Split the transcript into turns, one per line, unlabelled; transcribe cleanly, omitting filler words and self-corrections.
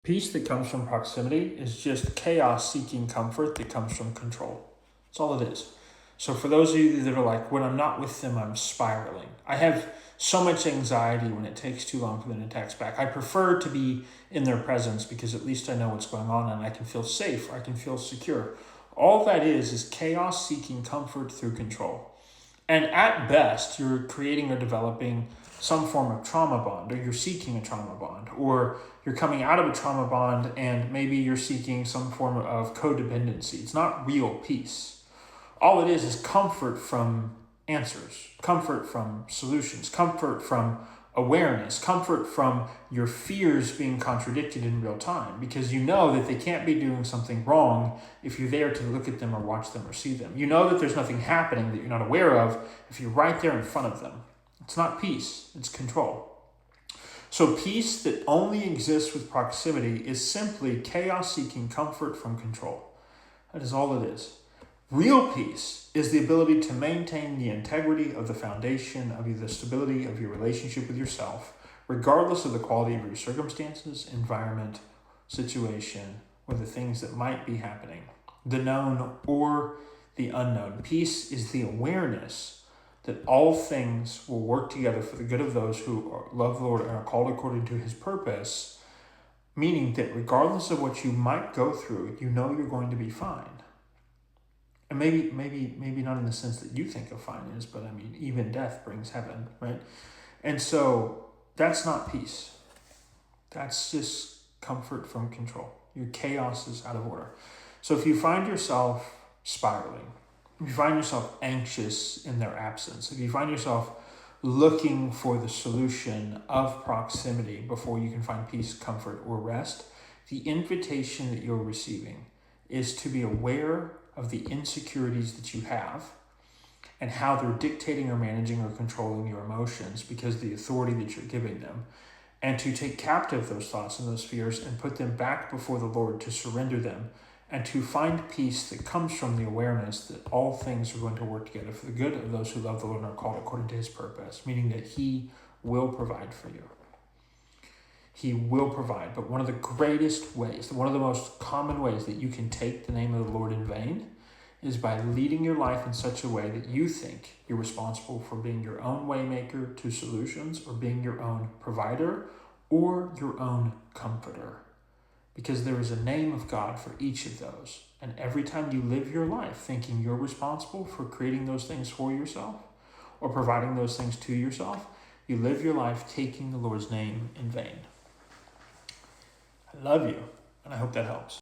Peace that comes from proximity is just chaos seeking comfort that comes from control. That's all it is. So for those of you that are like, when I'm not with them, I'm spiraling. I have so much anxiety when it takes too long for them to text back. I prefer to be in their presence because at least I know what's going on and I can feel safe, or I can feel secure. All that is chaos seeking comfort through control. And at best, you're creating or developing some form of trauma bond, or you're seeking a trauma bond, or you're coming out of a trauma bond and maybe you're seeking some form of codependency. It's not real peace. All it is comfort from answers, comfort from solutions, comfort from awareness, comfort from your fears being contradicted in real time, because you know that they can't be doing something wrong if you're there to look at them or watch them or see them. You know that there's nothing happening that you're not aware of if you're right there in front of them. It's not peace, it's control. So peace that only exists with proximity is simply chaos seeking comfort from control. That is all it is. Real peace is the ability to maintain the integrity of the foundation of the stability of your relationship with yourself, regardless of the quality of your circumstances, environment, situation, or the things that might be happening, the known or the unknown. Peace is the awareness that all things will work together for the good of those who love the Lord and are called according to his purpose, meaning that regardless of what you might go through, you know you're going to be fine. And maybe not in the sense that you think of fine is, but I mean, even death brings heaven, right? And so that's not peace. That's just comfort from control. Your chaos is out of order. So if you find yourself spiraling, if you find yourself anxious in their absence, if you find yourself looking for the solution of proximity before you can find peace, comfort, or rest, the invitation that you're receiving is to be aware of the insecurities that you have and how they're dictating or managing or controlling your emotions because of the authority that you're giving them, and to take captive those thoughts and those fears and put them back before the Lord, to surrender them and to find peace that comes from the awareness that all things are going to work together for the good of those who love the Lord and are called according to his purpose, meaning that he will provide for you. He will provide. But one of the greatest ways, one of the most common ways that you can take the name of the Lord in vain is by leading your life in such a way that you think you're responsible for being your own waymaker to solutions, or being your own provider, or your own comforter. Because there is a name of God for each of those. And every time you live your life thinking you're responsible for creating those things for yourself or providing those things to yourself, you live your life taking the Lord's name in vain. I love you, and I hope that helps.